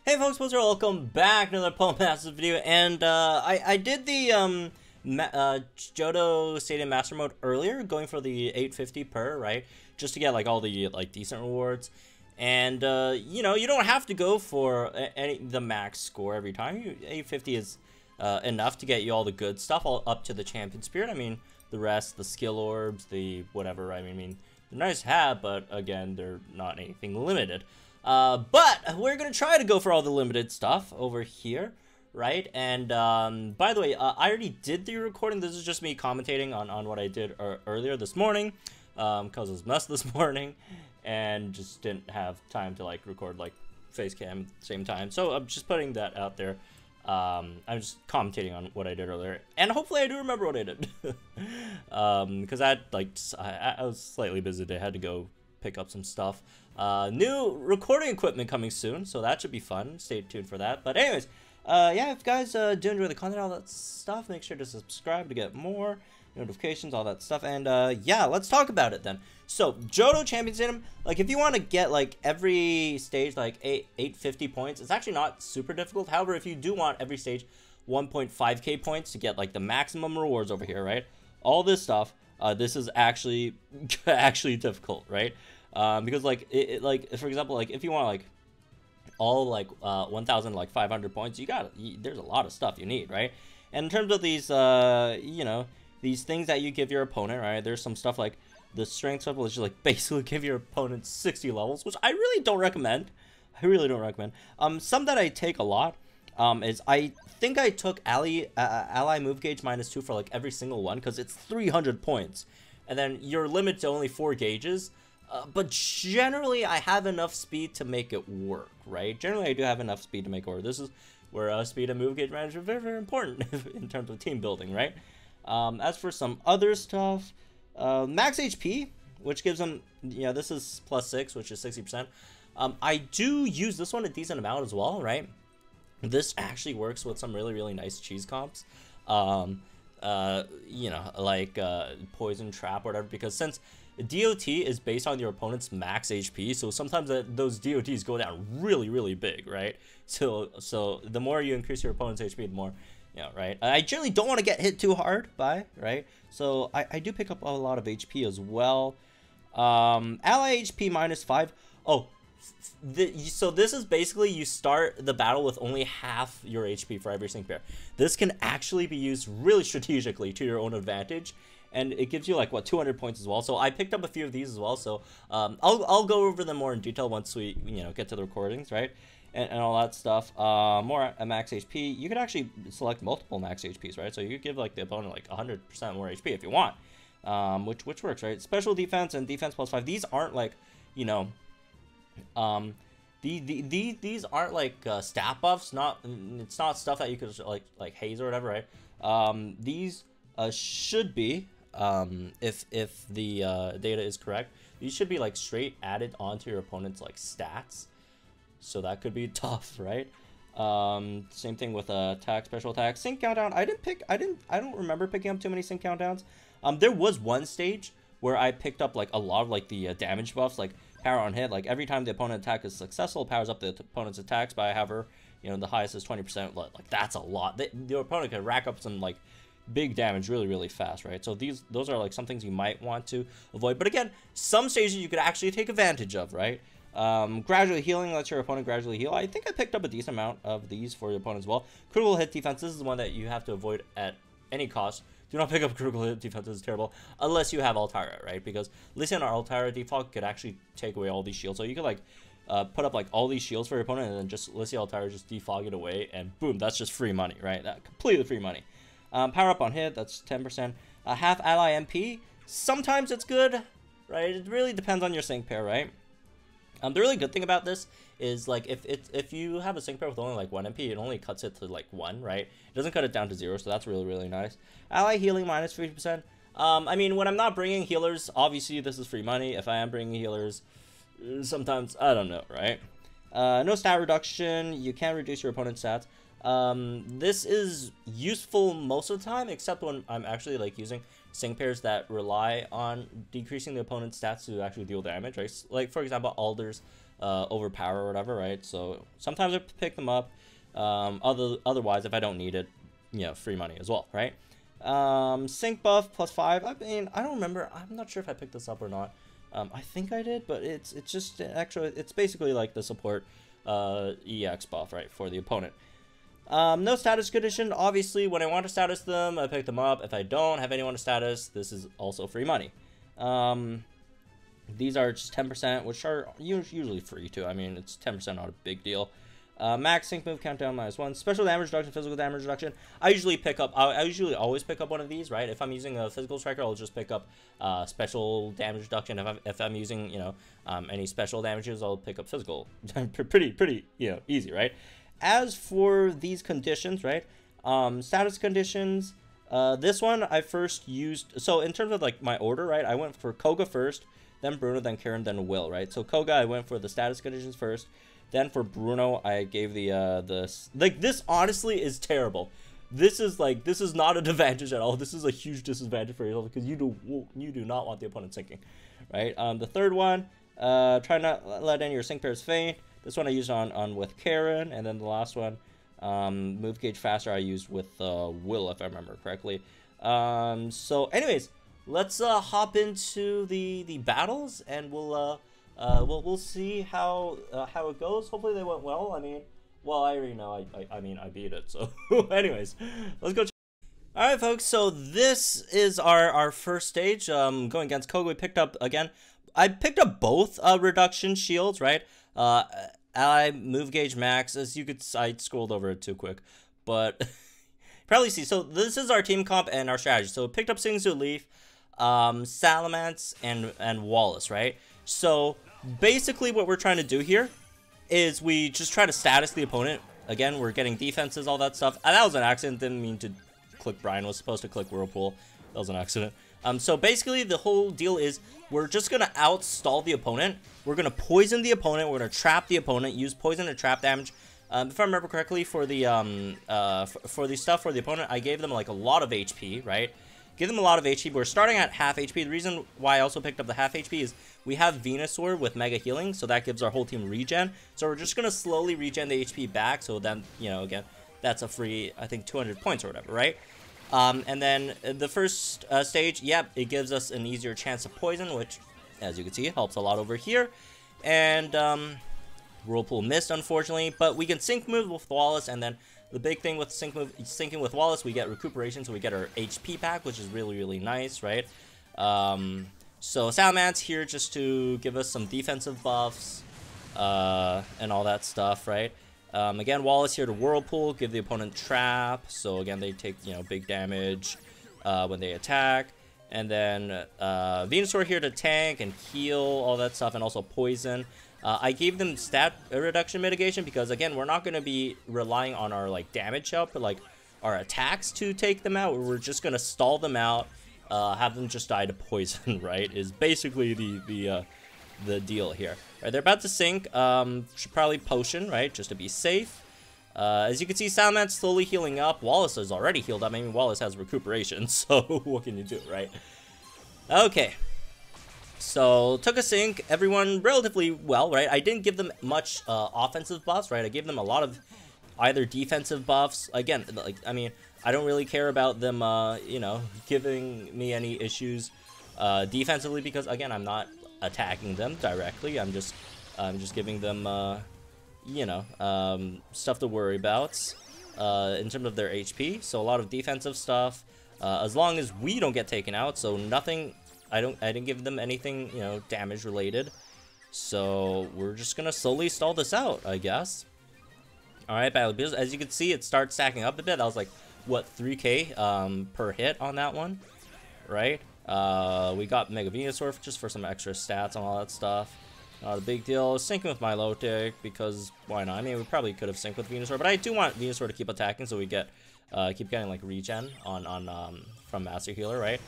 Hey folks, welcome back to another Pole Masters video, and I did the Johto Stadium Master Mode earlier, going for the 850 per, right, just to get like all the decent rewards, and you know, you don't have to go for the max score every time. 850 is enough to get you all the good stuff, all up to the Champion Spirit. I mean, the rest, the skill orbs, the whatever. I mean, they're nice to have, but again, they're not anything limited. But we're gonna try to go for all the limited stuff over here, right? And by the way, I already did the recording. This is just me commentating on what I did earlier this morning, because I was messed this morning and just didn't have time to like record like face cam at the same time. So I'm just putting that out there. I'm just commentating on what I did earlier, and hopefully I do remember what I did. Because I was slightly busy today. I had to go pick up some stuff. New recording equipment coming soon, so that should be fun. Stay tuned for that. But anyways, yeah, if you guys do enjoy the content, all that stuff, make sure to subscribe to get more notifications, all that stuff. And yeah, let's talk about it then. So Johto Champion Stadium, like if you want to get like every stage like 850 points, it's actually not super difficult. However, if you do want every stage 1.5k points to get like the maximum rewards over here, right? All this stuff, this is actually difficult, right? Because like like for example, like if you want like all like 1,500 points, there's a lot of stuff you need, right? And in terms of these you know, these things that you give your opponent, right? There's some stuff like the strength level is just like basically give your opponent 60 levels, which I really don't recommend. I really don't recommend. Some that I take a lot is I think I took ally move gauge -2 for like every single one, because it's 300 points, and then you're limited to only 4 gauges. But generally, I have enough speed to make it work, right? Generally, I do have enough speed to make it work. This is where speed and move gauge management are very, very important in terms of team building, right? As for some other stuff, max HP, which gives them, you know, this is +6, which is 60%. I do use this one a decent amount as well, right? This actually works with some really, really nice cheese comps. You know, like Poison Trap or whatever, because since DOT is based on your opponent's max HP, so sometimes those DOTs go down really, really big, right? So the more you increase your opponent's HP, the more, you know, right? I generally don't want to get hit too hard by, right? So I do pick up a lot of HP as well. Ally HP -5. Oh, so this is basically you start the battle with only half your HP for every sync pair. This can actually be used really strategically to your own advantage, and it gives you like what, 200 points as well. So I picked up a few of these as well. So I'll go over them more in detail once we, you know, get to the recordings, right? And all that stuff. More max HP. You could actually select multiple max HPs, right? So you could give like the opponent like 100% more HP if you want, which works, right? Special defense and defense +5. These aren't like, you know, these aren't like stat buffs. It's not stuff that you could like haze or whatever, right? These should be, if the data is correct, these should be like straight added onto your opponent's like stats. So that could be tough, right? Same thing with attack, special attack, sync countdown. I don't remember picking up too many sync countdowns. There was one stage where I picked up like a lot of like the damage buffs, like power on hit. Like every time the opponent attack is successful, powers up the opponent's attacks by however, you know, the highest is 20%. Like that's a lot. The opponent can rack up some like big damage really, really fast, right? So those are like some things you might want to avoid. But again, some stages you could actually take advantage of, right? Gradually healing lets your opponent gradually heal. I think I picked up a decent amount of these for your opponent as well. Critical hit defense. This is the one that you have to avoid at any cost. Do not pick up critical hit defense. This is terrible unless you have Altara, right? Because Lycian or Altara default could actually take away all these shields. So you could like put up like all these shields for your opponent, and then just Lycian Altara just defog it away, and boom, that's just free money, right? That completely free money. Power up on hit, that's 10%. Half ally MP, sometimes it's good, right? It really depends on your sync pair, right? The really good thing about this is like if you have a sync pair with only like 1 MP, it only cuts it to like 1, right? It doesn't cut it down to 0, so that's really, really nice. Ally healing -50%. I mean, when I'm not bringing healers, obviously this is free money. If I am bringing healers, sometimes I don't know, right? No stat reduction. You can reduce your opponent's stats. This is useful most of the time, except when I'm actually like using sync pairs that rely on decreasing the opponent's stats to actually deal damage, right? Like for example, Alder's overpower or whatever, right? So sometimes I pick them up. Otherwise, if I don't need it, you know, free money as well, right? Sync buff +5. I mean, I don't remember. I'm not sure if I picked this up or not. I think I did, but it's just actually it's basically like the support EX buff, right, for the opponent. No status condition. Obviously, when I want to status them, I pick them up. If I don't have anyone to status, this is also free money. These are just 10%, which are usually free too. I mean, it's 10%, not a big deal. Max sync move countdown -1. Special damage reduction, physical damage reduction. I usually pick up. I usually always pick up one of these, right? If I'm using a physical striker, I'll just pick up special damage reduction. If I'm using, you know, any special damages, I'll pick up physical. pretty, you know, easy, right? As for these conditions, right? Status conditions. This one I first used. So in terms of like my order, right? I went for Koga first, then Bruno, then Karen, then Will, right? So Koga, I went for the status conditions first. Then for Bruno, I gave the like, this honestly is terrible. This is not an advantage at all. This is a huge disadvantage for yourself because you do not want the opponent sinking, right? The third one, try not let any of your sync pairs faint. This one I used on with Karen, and then the last one, move gauge faster, I used with Will, if I remember correctly. So anyways, let's hop into the battles, and we'll see how it goes. Hopefully they went well. I mean, well, I already know. I mean, I beat it. So, anyways, let's go. All right, folks. So this is our first stage. Going against Koga. We picked up again. I picked up both reduction shields, right? Ally move gauge max. As you could, I scrolled over it too quick, but probably see. So this is our team comp and our strategy. So picked up Singsu Leaf, Salamence, and Wallace, right? So basically what we're trying to do here is we just try to status the opponent. Again, we're getting defenses, all that stuff. That was an accident. Didn't mean to click Brian. Was supposed to click Whirlpool. That was an accident. So basically the whole deal is we're just going to outstall the opponent. We're going to poison the opponent. We're going to trap the opponent. Use poison to trap damage. If I remember correctly, for the stuff for the opponent, I gave them like a lot of HP, right? Give them a lot of HP. We're starting at half HP. The reason why I also picked up the half HP is we have Venusaur with Mega Healing, so that gives our whole team regen. So we're just going to slowly regen the HP back, so then, you know, again, that's a free, I think, 200 points or whatever, right? And then the first stage, yep, it gives us an easier chance of poison, which, as you can see, helps a lot over here. And Whirlpool missed, unfortunately, but we can sync move with Wallace, and then the big thing with syncing with Wallace, we get recuperation, so we get our HP back, which is really, really nice, right? So Salamence here just to give us some defensive buffs and all that stuff, right? Again, Wallace here to Whirlpool, give the opponent trap, so again, they take, you know, big damage when they attack. And then Venusaur here to tank and heal, all that stuff, and also poison. I gave them stat reduction mitigation because, again, we're not going to be relying on our, like, damage help, but, like, our attacks to take them out. We're just going to stall them out, have them just die to poison, right, is basically the deal here. Right, they're about to sink. Should probably potion, right, just to be safe. As you can see, Salamence slowly healing up. Wallace is already healed up. I mean, Wallace has recuperation, so what can you do, right? Okay. So, took a sync, everyone relatively well, right? I didn't give them much offensive buffs, right? I gave them a lot of either defensive buffs. Again, like, I mean, I don't really care about them, you know, giving me any issues defensively because, again, I'm not attacking them directly. I'm just giving them, you know, stuff to worry about in terms of their HP. So, a lot of defensive stuff, as long as we don't get taken out, so nothing... I didn't give them anything, you know, damage related. So we're just gonna slowly stall this out, I guess. Alright, battle. As you can see, it starts stacking up a bit. That was like, what, 3k per hit on that one, right? We got Mega Venusaur just for some extra stats and all that stuff. Not a big deal. Syncing with Milotic because why not? I mean, we probably could have synced with Venusaur, but I do want Venusaur to keep attacking so we get keep getting like regen on from Master Healer, right?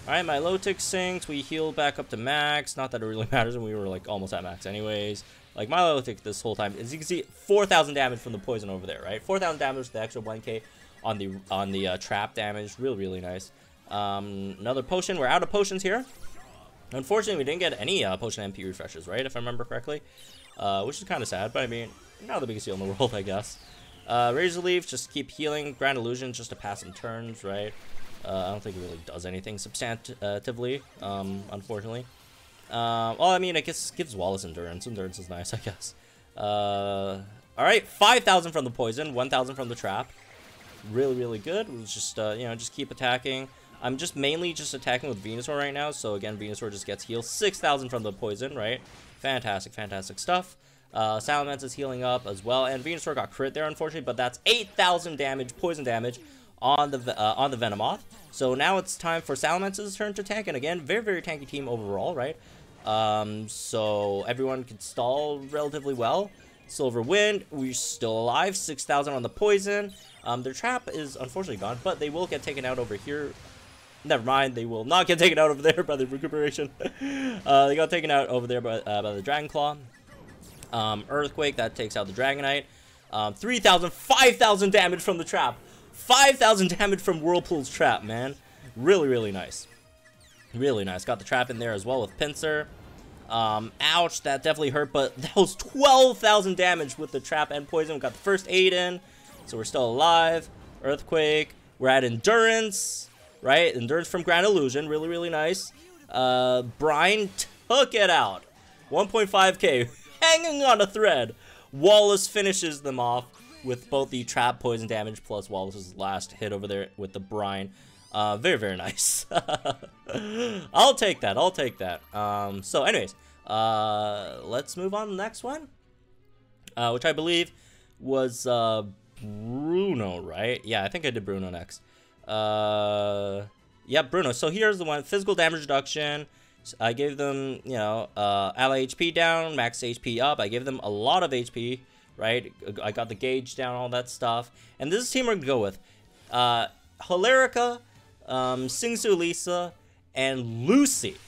Alright, Milotic synced, we healed back up to max, not that it really matters, and we were like almost at max anyways. Like Milotic this whole time, as you can see, 4,000 damage from the poison over there, right? 4,000 damage, the extra 1k on the trap damage, really nice. Another potion, we're out of potions here. Unfortunately, we didn't get any potion MP refreshes, right? If I remember correctly. which is kind of sad, but I mean, not the biggest deal in the world, I guess. Razor Leaf, just keep healing. Grand Illusion, just to pass some turns, right? I don't think it really does anything substantively, unfortunately. Well, I mean, I guess it gives Wallace Endurance. Endurance is nice, I guess. Alright, 5,000 from the Poison, 1,000 from the Trap. Really, really good. We'll just, you know, just keep attacking. I'm just mainly just attacking with Venusaur right now, so again, Venusaur just gets healed. 6,000 from the Poison, right? Fantastic, fantastic stuff. Salamence is healing up as well, and Venusaur got crit there, unfortunately, but that's 8,000 damage, poison damage, on the Venomoth. So now it's time for Salamence's turn to tank, and again, very, very tanky team overall, right? So everyone can stall relatively well. Silver Wind, we're still alive, 6,000 on the Poison. Their Trap is unfortunately gone, but they will get taken out over here. Never mind, they will not get taken out over there by the Recuperation. They got taken out over there by the Dragon Claw. Earthquake, that takes out the Dragonite. 3,000, 5,000 damage from the Trap. 5,000 damage from Whirlpool's Trap, man. Really, really nice. Really nice. Got the Trap in there as well with Pinsir. Ouch, that definitely hurt, but that was 12,000 damage with the Trap and Poison. We got the first aid in, so we're still alive. Earthquake. We're at Endurance, right? Endurance from Grand Illusion. Really, really nice. Brine took it out. 1.5k. Hanging on a thread. Wallace finishes them off with both the Trap, Poison damage, plus Wallace's last hit over there with the Brine. Very, very nice. I'll take that. I'll take that. So anyways, let's move on to the next one, which I believe was Bruno, right? Yeah, I think I did Bruno next. Yeah, Bruno. So here's the one. Physical damage reduction. I gave them, you know, ally HP down, max HP up. I gave them a lot of HP, right? I got the gauge down, all that stuff. And this is the team we're going to go with. Hilarica, Singsu Lisa, and Lucy.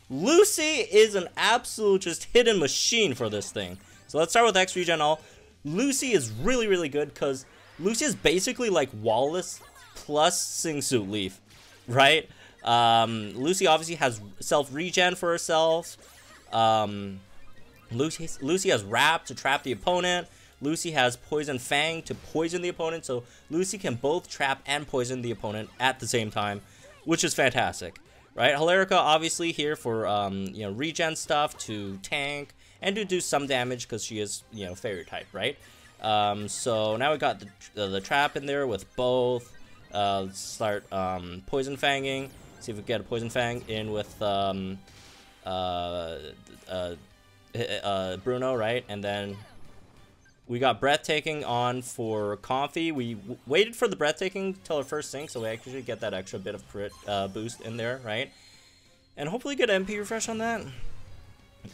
Lucy is an absolute just hidden machine for this thing. So let's start with X Regen All. Lucy is really, really good because Lucy is basically like Wallace plus Singsu Leaf, right? Lucy obviously has self-regen for herself. Lucy has Wrap to trap the opponent. Lucy has Poison Fang to poison the opponent, so Lucy can both trap and poison the opponent at the same time, which is fantastic, right? Hilarica obviously here for you know, regen stuff to tank and to do some damage because she is, you know, fairy type, right? So now we got the trap in there with both. Let's start Poison Fanging. See if we get a Poison Fang in with Bruno, right? And then we got Breathtaking on for Comfy. We waited for the Breathtaking till our first sync, so we actually get that extra bit of crit boost in there, right? And hopefully get an MP refresh on that.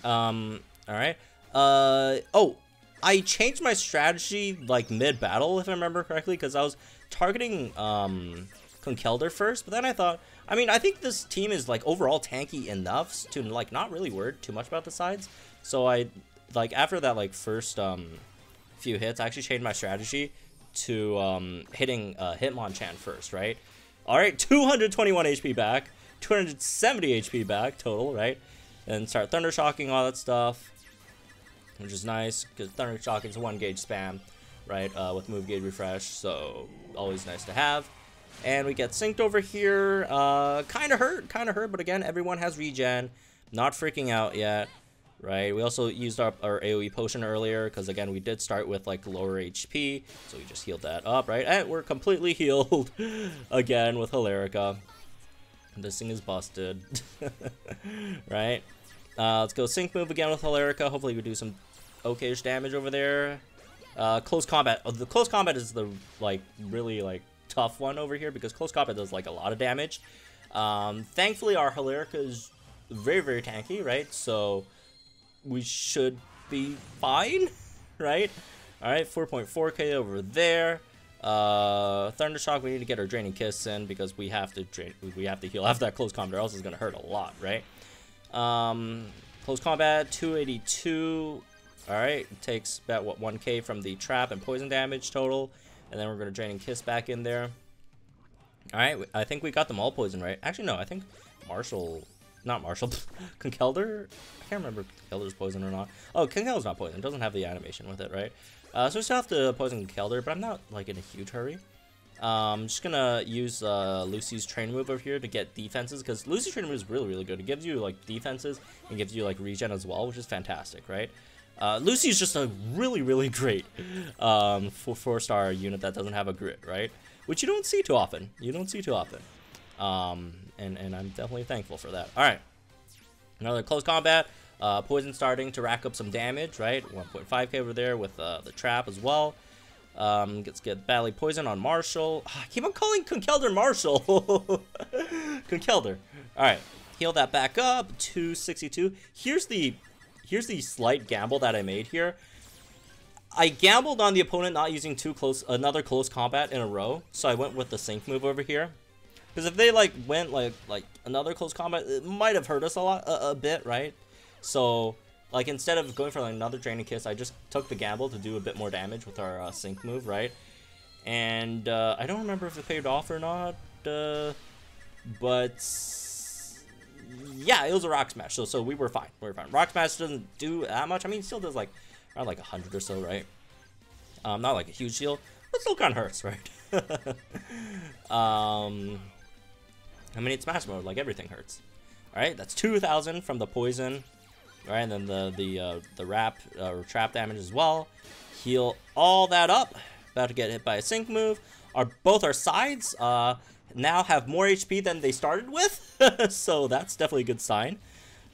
Alright. Oh, I changed my strategy, like, mid-battle, if I remember correctly, because I was targeting Conkeldurr first, but then I thought, I mean, I think this team is, like, overall tanky enough to, like, not really worry too much about the sides. So I, like, after that, like, first few hits, I actually changed my strategy to hitting Hitmonchan first, right? Alright, 221 HP back, 270 HP back total, right? And start Thunder Shocking, all that stuff, which is nice, because Thunder Shocking is a 1 gauge spam, right, with move gauge refresh, so always nice to have. And we get synced over here. Kind of hurt, but again, everyone has regen. Not freaking out yet, right? We also used up our AoE potion earlier, because again, we did start with like lower HP, so we just healed that up, right? And we're completely healed again with Hilarica. This thing is busted, right? Let's go sync move again with Hilarica. Hopefully we do some okay-ish damage over there. Close combat. Oh, the close combat is the, like, really, like, tough one over here because close combat does, like, a lot of damage. Thankfully, our Hilarica is very, very tanky, right? So we should be fine, right? Alright, 4.4k over there. Thunder Shock, we need to get our Draining Kiss in because we have to heal after that close combat, or else it's gonna hurt a lot, right? Close combat, 282. Alright, it takes about, what, 1k from the trap and poison damage total. And then we're gonna Draining Kiss back in there. Alright, I think we got them all poisoned, right? Actually, no, I think Marshall not Marshall, Conkeldurr? I can't remember if Conkeldurr's poison or not. Oh, Conkeldurr's not poison. It doesn't have the animation with it, right? So we still have to poison Conkeldurr, but I'm not, like, in a huge hurry. I'm just gonna use Lucy's train move over here to get defenses, because Lucy's train move is really, really good. It gives you, like, defenses and gives you, like, regen as well, which is fantastic, right? Lucy's just a really, really great 4-star unit that doesn't have a grit, right? Which you don't see too often. You don't see too often. And I'm definitely thankful for that. Alright. Another close combat. Poison starting to rack up some damage, right? 1.5k over there with the trap as well. Get badly poisoned on Marshall. I keep on calling Conkeldurr Marshall. Conkeldurr. Alright. Heal that back up. 262. Here's the slight gamble that I made here. I gambled on the opponent not using another close combat in a row, so I went with the sync move over here. Because if they went like another close combat, it might have hurt us a bit, right? So instead of going for another Draining Kiss, I just took the gamble to do a bit more damage with our sync move, right? And I don't remember if it paid off or not, but yeah, it was a Rock Smash, so we were fine. We were fine. Rock Smash doesn't do that much. I mean, it still does around 100 or so, right? Not like a huge deal, but still kind of hurts, right? I mean, it's Smash mode, like everything hurts. All right, that's 2,000 from the poison, right? And then the wrap or trap damage as well. Heal all that up. About to get hit by a sync move. Both our sides now have more HP than they started with, so that's definitely a good sign.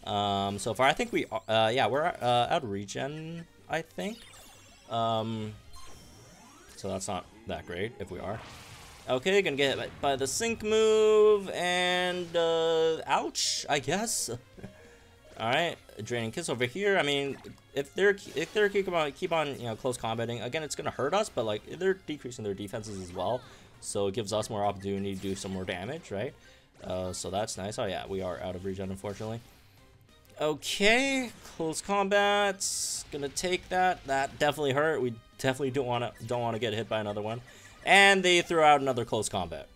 So far, I think we're out of regen, I think. So that's not that great if we are. Okay, gonna get hit by the sync move, and ouch, I guess. All right, Draining Kiss over here. I mean, if they're keep on close combating again, it's gonna hurt us, but like they're decreasing their defenses as well, so it gives us more opportunity to do some more damage, right? So that's nice. Oh yeah, we are out of regen, unfortunately. Okay, close combat. Gonna take that. That definitely hurt. We definitely don't want to get hit by another one. And they threw out another close combat.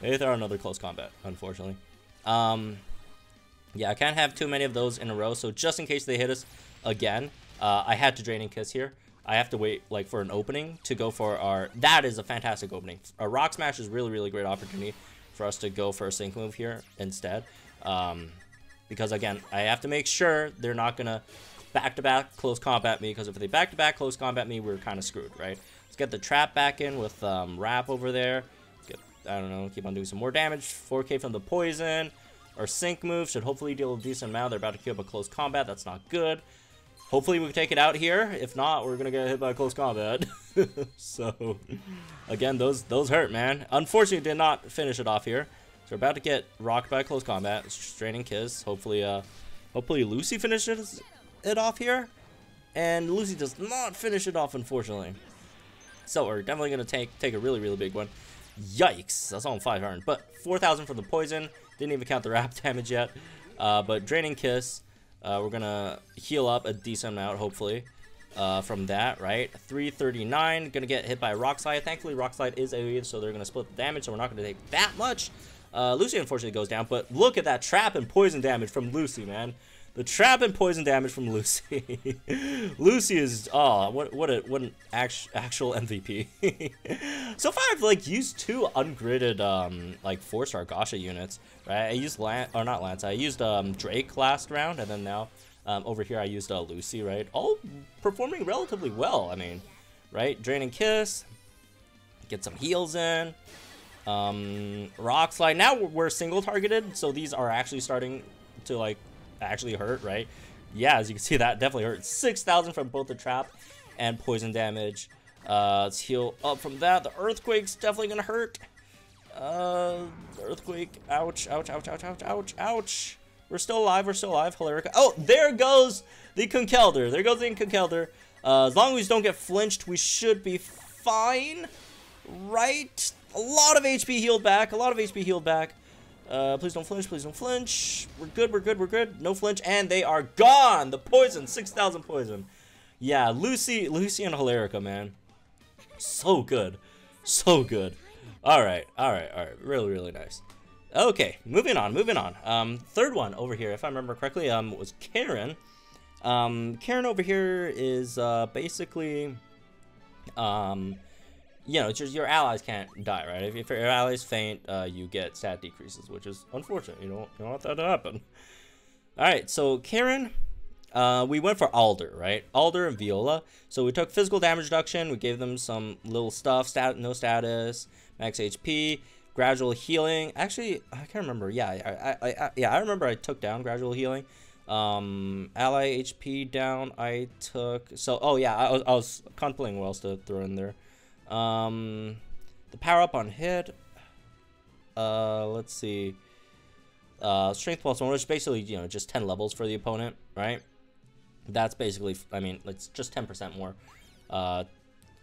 They threw out another close combat, unfortunately. Yeah, I can't have too many of those in a row, so just in case they hit us again, I had to Draining Kiss here. I have to wait for an opening to go for our... That is a fantastic opening. A Rock Smash is really, really great opportunity for us to go for a sync move here instead. Because, again, I have to make sure they're not going to back-to-back close combat me, because if they back-to-back close combat me, we're kind of screwed, right? Let's get the trap back in with Wrap over there. I don't know, keep on doing some more damage. 4k from the poison. Our sync move should hopefully deal a decent amount. They're about to queue up a close combat. That's not good. Hopefully we can take it out here. If not, we're going to get hit by a close combat. So, again, those hurt, man. Unfortunately, did not finish it off here. So we're about to get rocked by a close combat. Draining Kiss. Hopefully Lucy finishes it off here. And Lucy does not finish it off, unfortunately. So we're definitely going to take a really, really big one. Yikes. That's all 5 earned. But 4,000 from the poison. Didn't even count the wrap damage yet. But Draining Kiss. We're going to heal up a decent amount, hopefully, from that, right? 339. Going to get hit by Rock Slide. Thankfully, Rock Slide is AoE, so they're going to split the damage, so we're not going to take that much. Lucy, unfortunately, goes down. But look at that trap and poison damage from Lucy, man. The trap and poison damage from Lucy. Lucy is, what an actual MVP. So far, I've used 2 ungridded 4-star Gasha units. Right? I used I used Drake last round, and then now over here I used Lucy. Right? All performing relatively well. I mean, right? Draining Kiss. Get some heals in. Rock Slide. Now we're single targeted, so these are actually starting to actually hurt, right? Yeah, as you can see, that definitely hurt. 6,000 from both the trap and poison damage. Let's heal up from that. The Earthquake's definitely gonna hurt. The Earthquake, ouch, ouch, ouch, ouch, ouch, ouch, ouch. We're still alive, Hilarica. Oh, there goes the Conkeldurr. There goes the Conkeldurr. As long as we don't get flinched, we should be fine, right? A lot of HP healed back, Please don't flinch, please don't flinch. We're good, we're good, we're good. No flinch, and they are gone. The poison, 6,000 poison. Yeah, Lucy and Hilarica, man. So good. So good. All right. Really, really nice. Okay, moving on, moving on. Third one over here, if I remember correctly, was Karen. Karen over here is basically, you know, just your allies can't die, right? If your allies faint, you get stat decreases, which is unfortunate. You don't want that to happen. All right, so Karen, we went for Alder, right? Alder and Viola. So we took physical damage reduction. We gave them some little stuff, no status, max HP, gradual healing. Actually, I can't remember. Yeah, I remember I took down gradual healing. Ally HP down. I took. So oh yeah, I was contemplating what else to throw in there. The power up on hit. Let's see. Strength plus 1, which is basically, you know, just 10 levels for the opponent, right? That's basically, I mean, it's just 10% more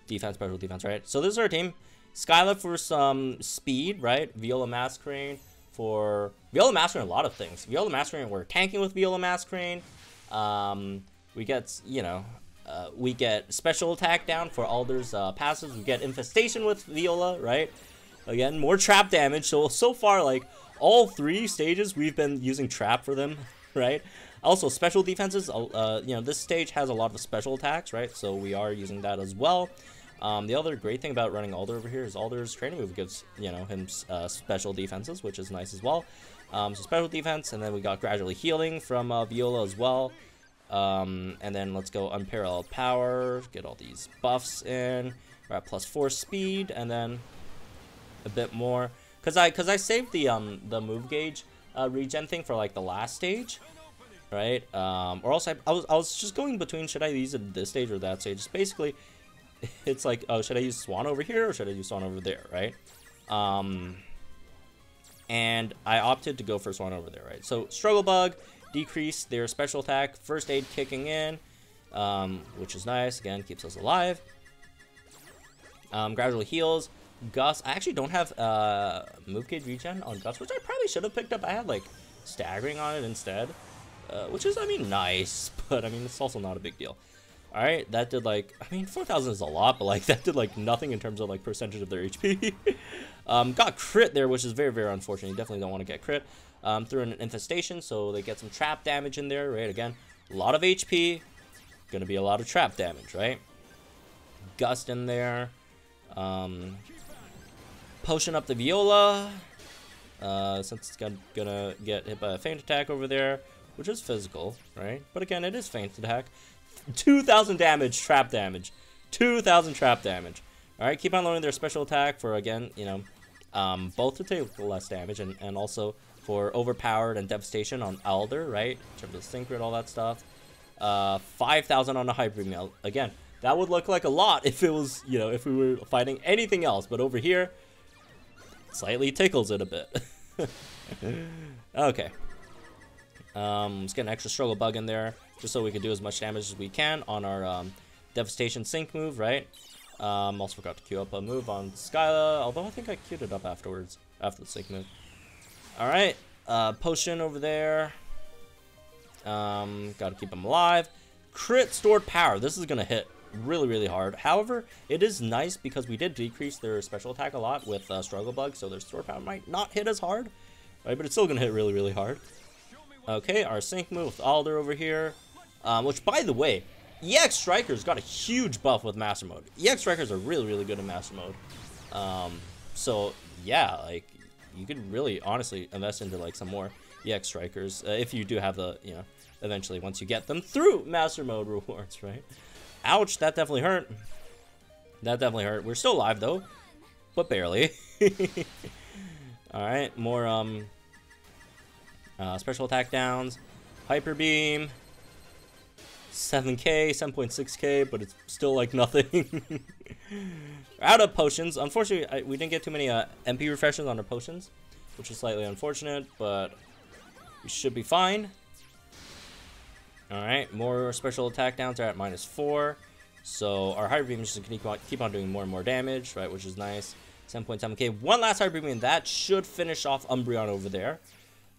defense, special defense, right? So this is our team. Skyla for some speed, right? Viola Masquerade for Viola Masquerade, a lot of things. Viola Masquerade, we're tanking with Viola Masquerade. We get, you know, we get special attack down for Alder's passives. We get infestation with Viola, right? Again, more trap damage. So far, like, all 3 stages, we've been using trap for them, right? Also, special defenses, you know, this stage has a lot of special attacks, right? So we are using that as well. The other great thing about running Alder over here is Alder's training move gives, you know, him special defenses, which is nice as well. So special defense, and then we got gradually healing from Viola as well. And then let's go unparalleled power, get all these buffs in. We're at +4 speed, and then a bit more. Cause I saved the move gauge regen thing for like the last stage, right? Or else I was just going between, should I use it at this stage or that stage? It's basically, it's like, oh, should I use Swan over here or should I use Swan over there, right? And I opted to go for Swan over there, right? So Struggle Bug, decrease their special attack, first aid kicking in, which is nice. Again, keeps us alive. Gradually heals. Gus, I actually don't have move gauge regen on Gus, which I probably should have picked up. I had like staggering on it instead, which is, I mean, nice, but I mean, it's also not a big deal. All right, that did like, I mean, 4,000 is a lot, but like that did like nothing in terms of like percentage of their HP. Got crit there, which is very, very unfortunate. You definitely don't want to get crit. Through an infestation, so they get some trap damage in there, right? Again, a lot of HP, gonna be a lot of trap damage, right? Gust in there. Potion up the Viola, since it's gonna get hit by a feint attack over there, which is physical, right? But again, it is feint attack. 2,000 damage, trap damage. 2,000 trap damage. All right, keep on loading their special attack for, again, you know, both to take less damage and also for overpowered and devastation on Alder, right? In terms of synchro and all that stuff. 5,000 on a hybrid meal. Again, that would look like a lot if it was, you know, if we were fighting anything else, but over here, slightly tickles it a bit. Okay. Let's get an extra Struggle Bug in there, just so we can do as much damage as we can on our Devastation Sync move, right? Also forgot to queue up a move on Skyla, although I think I queued it up afterwards, after the Sync move. Alright, Potion over there. Gotta keep him alive. Crit Stored Power, this is gonna hit really, really hard. However, it is nice because we did decrease their special attack a lot with Struggle Bug, so their Stored Power might not hit as hard, right? But it's still gonna hit really, really hard. Okay, our Sync move with Alder over here, which, by the way, EX Strikers got a huge buff with Master Mode. EX Strikers are really, really good in Master Mode. So yeah, like, you could really honestly invest into like some more EX Strikers if you do have the, you know, eventually once you get them through Master Mode rewards, right? Ouch, that definitely hurt. That definitely hurt. We're still alive though, but barely. All right, more special attack downs, Hyper Beam, 7k, 7.6k, but it's still like nothing. Out of potions. Unfortunately, we didn't get too many MP refreshes on our potions, which is slightly unfortunate, but we should be fine. Alright, more special attack downs are at -4. So our Hyper Beam is just going to keep on doing more and more damage, right, which is nice. 7.7k. One last Hyper Beam, and that should finish off Umbreon over there.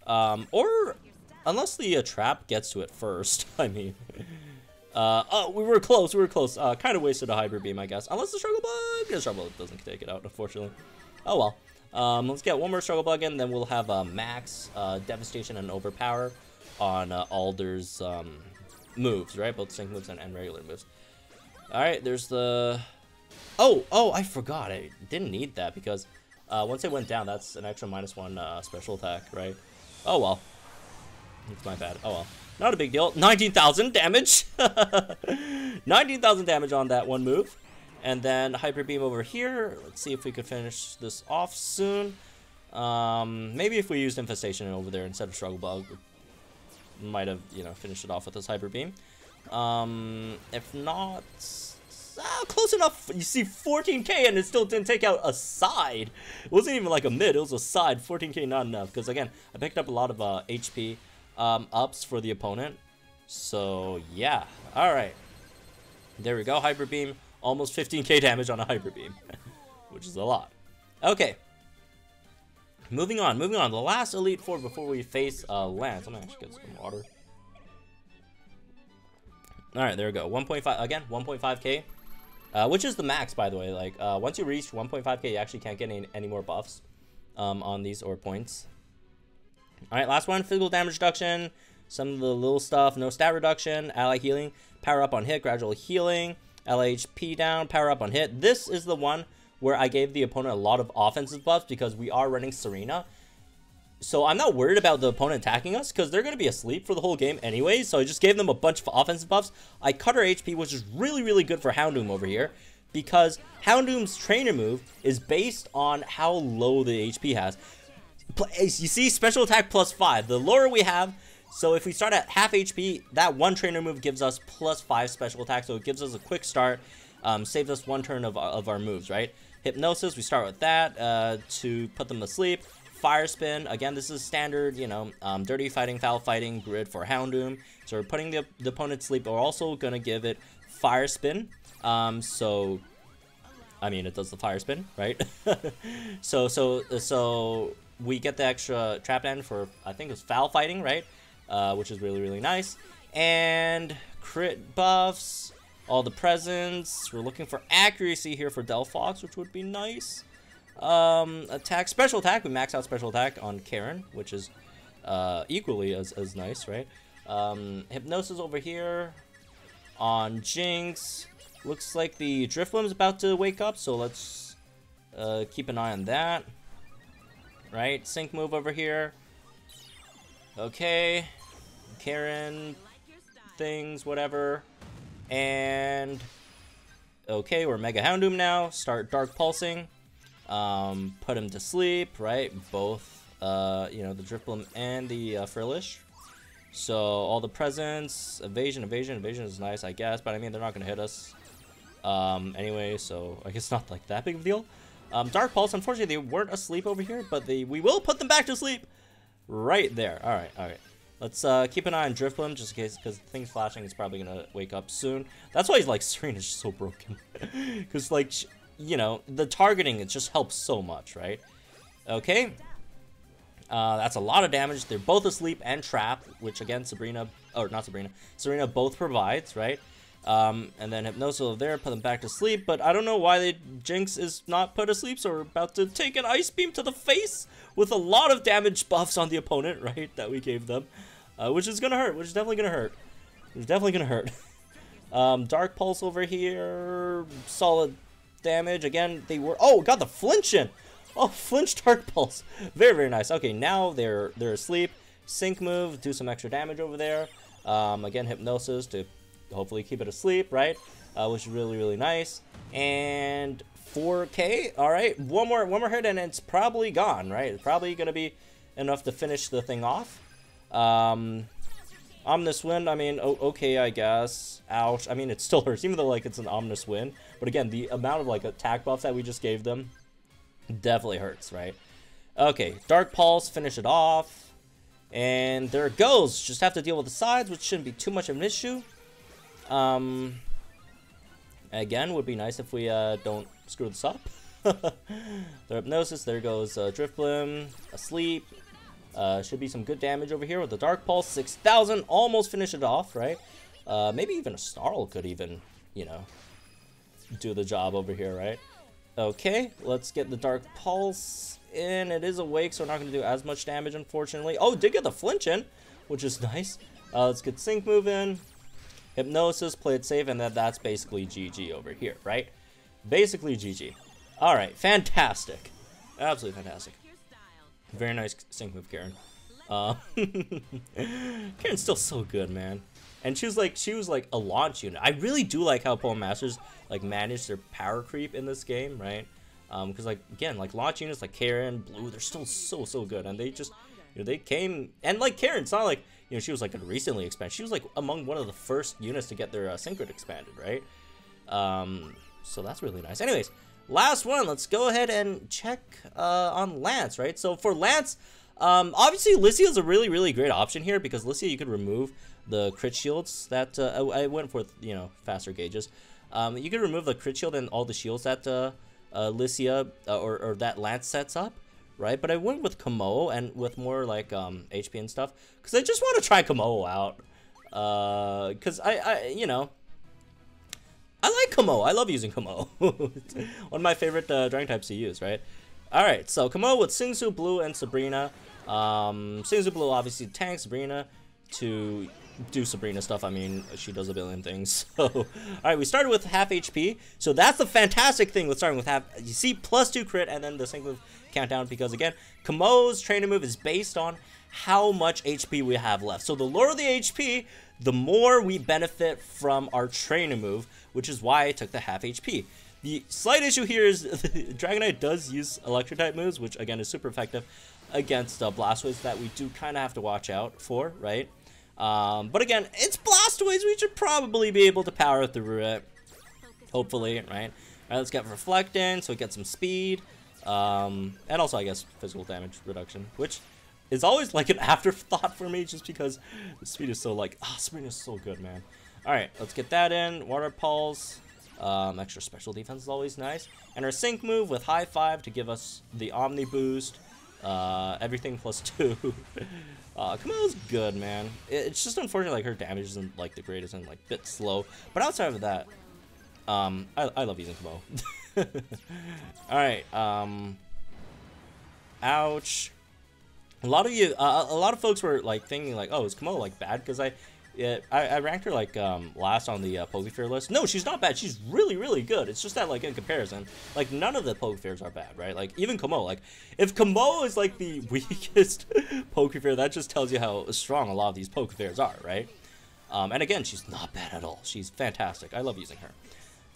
Or, unless the trap gets to it first, I mean. Oh, we were close, kind of wasted a Hyper Beam, I guess. Unless the Struggle Bug doesn't take it out, unfortunately. Oh well. Let's get one more Struggle Bug in, then we'll have Max, Devastation, and Overpower on Alder's moves, right? Both sync moves and regular moves. Alright, there's the... Oh, I forgot. I didn't need that because once it went down, that's an extra -1 special attack, right? Oh, well. It's my bad. Oh, well. Not a big deal. 19,000 damage! 19,000 damage on that one move. And then Hyper Beam over here. Let's see if we could finish this off soon. Maybe if we used Infestation over there instead of Struggle Bug, we might have, you know, finished it off with this Hyper Beam. If not, close enough. You see 14k and it still didn't take out a side. It wasn't even like a mid, it was a side. 14k not enough, because again, I picked up a lot of HP ups for the opponent. So yeah, alright. There we go, Hyper Beam. Almost 15k damage on a Hyper Beam, which is a lot. Okay. Moving on. The last Elite Four before we face Lance. I'm gonna actually get some water. Alright, there we go. 1.5, again, 1.5k. Which is the max, by the way. Like, once you reach 1.5k, you actually can't get any more buffs on these or points. Alright, last one. Physical damage reduction. Some of the little stuff. No stat reduction. Ally healing. Power up on hit. Gradual healing. LHP down, power up on hit. This is the one where I gave the opponent a lot of offensive buffs because we are running Serena. So I'm not worried about the opponent attacking us because they're going to be asleep for the whole game anyway. So I just gave them a bunch of offensive buffs. I cut her HP, which is really, really good for Houndoom over here because Houndoom's trainer move is based on how low the HP has. You see, special attack +5. The lower we have, so if we start at half HP, that one trainer move gives us +5 special attack, so it gives us a quick start, saves us one turn of our moves, right? Hypnosis, we start with that to put them to sleep. Fire Spin, again, this is standard, you know, dirty fighting, foul fighting grid for Houndoom. So we're putting the opponent to sleep, but we're also going to give it Fire Spin. So, I mean, it does the Fire Spin, right? so we get the extra trap end for, I think it's foul fighting, right? Which is really, really nice. And crit buffs, all the presents. We're looking for accuracy here for Delphox, which would be nice. Attack, special attack. We max out special attack on Karen, which is equally as nice, right? Hypnosis over here on Jinx. Looks like the Drifblim's about to wake up, so let's keep an eye on that. Right, sync move over here. Okay, Karen things, whatever. And okay, we're Mega Houndoom now. Start Dark Pulsing. Put him to sleep, right? Both, you know, the Drifblim and the Frillish. So all the presents, evasion is nice, I guess. But I mean, they're not gonna hit us anyway, so I guess not like that big of a deal. Dark Pulse, unfortunately, they weren't asleep over here, but we will put them back to sleep right there. All right. Let's keep an eye on Drifblim just in case, because the thing's flashing. It's probably gonna wake up soon. That's why he's like Serena's so broken, because like you know the targeting, it just helps so much, right? Okay, that's a lot of damage. They're both asleep and trapped, which again Serena both provides, right? And then Hypnosis over there, put them back to sleep. But I don't know why Jinx is not put to sleep, so we're about to take an Ice Beam to the face with a lot of damage buffs on the opponent, right, that we gave them. Which is gonna hurt, which is definitely gonna hurt. Dark Pulse over here, solid damage. Again, they were, oh, got the flinch in. Oh, flinch Dark Pulse. Very, very nice. Okay, now they're asleep. Sync move, do some extra damage over there. Again, Hypnosis to hopefully keep it asleep, right? Which is really, really nice. And 4k. All right, one more hit and it's probably gone, right? It's probably gonna be enough to finish the thing off. Omnis Wind, I mean, okay, I guess. Ouch. I mean, it still hurts, even though like it's an Omnis Wind. But again, the amount of like attack buffs that we just gave them definitely hurts, right? Okay, Dark Pulse, finish it off. And there it goes. Just have to deal with the sides, which shouldn't be too much of an issue. Again, would be nice if we don't screw this up. The Hypnosis, there goes Drifblim, asleep. Should be some good damage over here with the Dark Pulse. 6,000, almost finish it off, right? Maybe even a Snarl could even, you know, do the job over here, right? Okay, let's get the Dark Pulse in. It is awake, so we're not going to do as much damage, unfortunately. Oh, did get the flinch in, which is nice. Let's get Sync Move in. Hypnosis, play it safe, and then that's basically GG over here, right? Basically GG. Alright, fantastic. Absolutely fantastic. Very nice Sync Move, Karen. Karen's still so good, man. And she was like a launch unit. I really do like how Pokemon Masters like manage their power creep in this game, right? Because like again, like launch units like Karen, Blue, they're still so good, and they just, you know, they came, and like Karen, it's not like, you know, she was like recently expanded. She was like among one of the first units to get their Synchro expanded, right? So that's really nice. Anyways, last one. Let's go ahead and check on Lance, right? So for Lance, obviously Lycia is a really great option here because Lycia, you could remove the crit shields that I went for, you know, faster gauges. You could remove the crit shield and all the shields that Lycia or that Lance sets up, right? But I went with Kamo and with more like HP and stuff because I just want to try Kamo out. Because I you know, I like Kamo. I love using Kamo. One of my favorite Dragon types to use, right? All right, so Kamo with Singsu, Blue, and Sabrina. Singsu Blue obviously tanks Sabrina to do Sabrina stuff. I mean, she does a billion things. So, all right, we started with half HP. So that's the fantastic thing with starting with half. You see, +2 crit and then the sync move countdown because again, Kamo's training move is based on how much HP we have left. So the lower the HP, the more we benefit from our training move, which is why I took the half HP. The slight issue here is Dragonite does use electric type moves, which again is super effective against Blastoise that we do kind of have to watch out for, right? But again, it's Blastoise. We should probably be able to power through it, hopefully, right? All right, let's get Reflect in so we get some speed, and also I guess physical damage reduction, which is always like an afterthought for me, just because the speed is so like, speed is so good, man. All right, let's get that in. Water Pulse. Extra special defense is always nice, and our sync move with High Five to give us the Omni boost. Everything +2. Kamao's good, man. It's just unfortunate, like, her damage isn't, like, the greatest and, like, a bit slow. But outside of that, I love using Kamao. Alright, ouch. A lot of folks were, like, thinking, like, oh, is Kamao, like, bad? Because I ranked her, like, last on the Pokefear list. No, she's not bad. She's really good. It's just that, like, in comparison, like, none of the Pokefears are bad, right? Like, even Kamo. Like, if Kamo is, like, the weakest Pokefear, that just tells you how strong a lot of these Pokefears are, right? And again, she's not bad at all. She's fantastic. I love using her.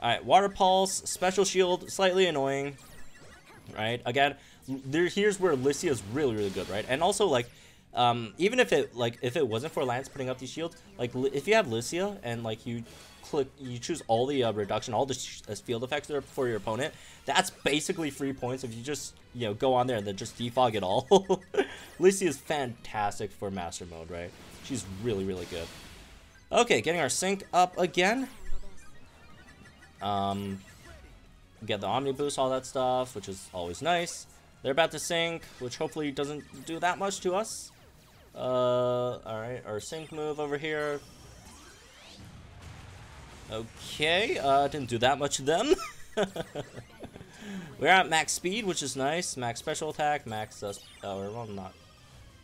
Alright, Water Pulse, Special Shield, slightly annoying, right? Again, here's where Lycia is really good, right? And also, like, even if it wasn't for Lance putting up these shields, like if you have Lycia and like you choose all the reduction, all the field effects there for your opponent, that's basically free points if you just, you know, go on there and then just defog it all. Lycia is fantastic for master mode, right? She's really good. Okay, getting our sync up again. Get the Omni boost, all that stuff, which is always nice. They're about to sync, which hopefully doesn't do that much to us. Alright, our sync move over here. Okay, didn't do that much to them. We're at max speed, which is nice. Max special attack, max, well, not.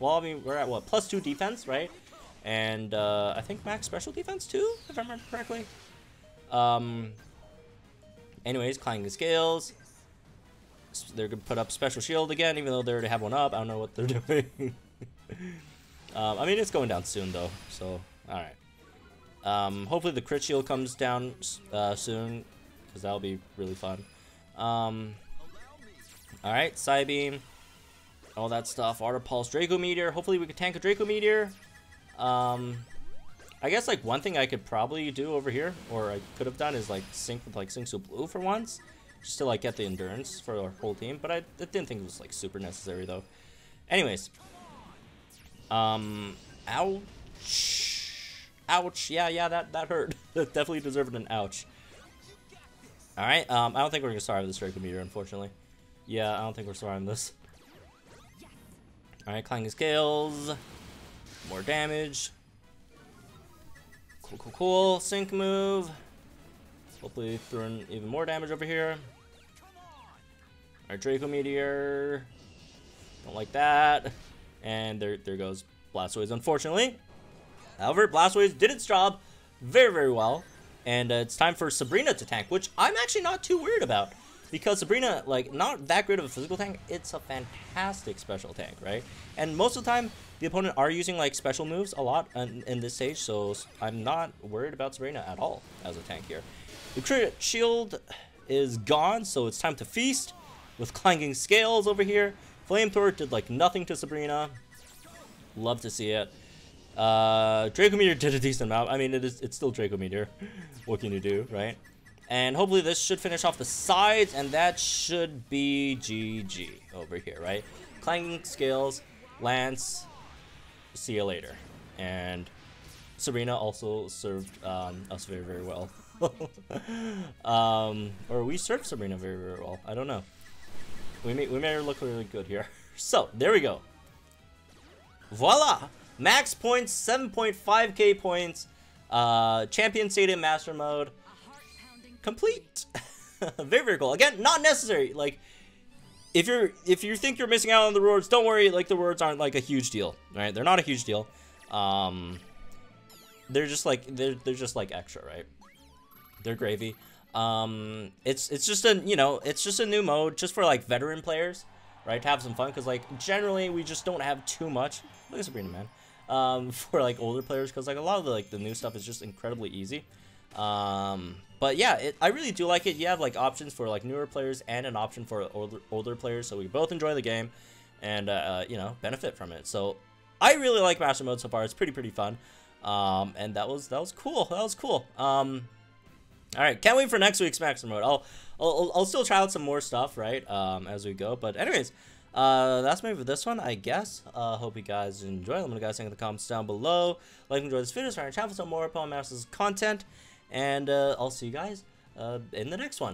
Well, I mean, we're at what, +2 defense, right? And, I think max special defense too, if I remember correctly. Anyways, climbing the scales. They're gonna put up special shield again, even though they already have one up. I don't know what they're doing. I mean, it's going down soon though, so alright. Hopefully the crit shield comes down soon, because that'll be really fun. Alright, Psybeam, all that stuff. Water Pulse, Draco Meteor. Hopefully we can tank a Draco Meteor. I guess like one thing I could probably do over here, or I could have done, is like sync with like Singsu Blue for once, just to like get the endurance for our whole team. But I didn't think it was like super necessary though. Anyways, ouch, ouch. Yeah, that hurt. That definitely deserved an ouch. All right, I don't think we're gonna survive this Draco Meteor, unfortunately. Yeah, I don't think we're surviving this. All right, clanging scales, more damage. Cool. Sync move. Hopefully throw in even more damage over here. Alright, Draco Meteor. Don't like that. And there goes Blastoise, unfortunately. However, Blastoise did its job very, very well. And it's time for Sabrina to tank, which I'm actually not too worried about. Because Sabrina, like, not that great of a physical tank, it's a fantastic special tank, right? And most of the time, the opponent are using, like, special moves a lot in this stage, so I'm not worried about Sabrina at all as a tank here. The crit shield is gone, so it's time to feast with clanging scales over here. Flamethrower did, like, nothing to Sabrina. Love to see it. Draco Meteor did a decent amount. I mean, it's still Draco Meteor. What can you do, right? And hopefully this should finish off the sides, and that should be GG over here, right? Clanging scales, Lance, see you later. And Sabrina also served us very, very well. Or we served Sabrina very, very well. I don't know. We made her look really good here. So, there we go. Voila! Max points, 7.5k points. Champion Stadium Master Mode. Complete. Very, very cool. Again, not necessary. Like, if you think you're missing out on the rewards, don't worry. Like, the rewards aren't like a huge deal, right? They're not a huge deal. They're just like extra, right? They're gravy. It's just a it's just a new mode just for like veteran players, right? To have some fun, because like generally we just don't have too much. Look at Sabrina, man. For like older players, because like a lot of the new stuff is just incredibly easy. But yeah, I really do like it. You have like options for like newer players and an option for older players, so we both enjoy the game and benefit from it. So I really like Master Mode so far. It's pretty fun. And that was cool. That was cool. All right, can't wait for next week's Master Mode. I'll still try out some more stuff, right? As we go. But anyways, that's maybe for this one, I guess. Hope you guys enjoy. Let me know guys think in the comments down below. Like and enjoy this video. Subscribe to our channel for some more Pokemon Masters content. And I'll see you guys in the next one.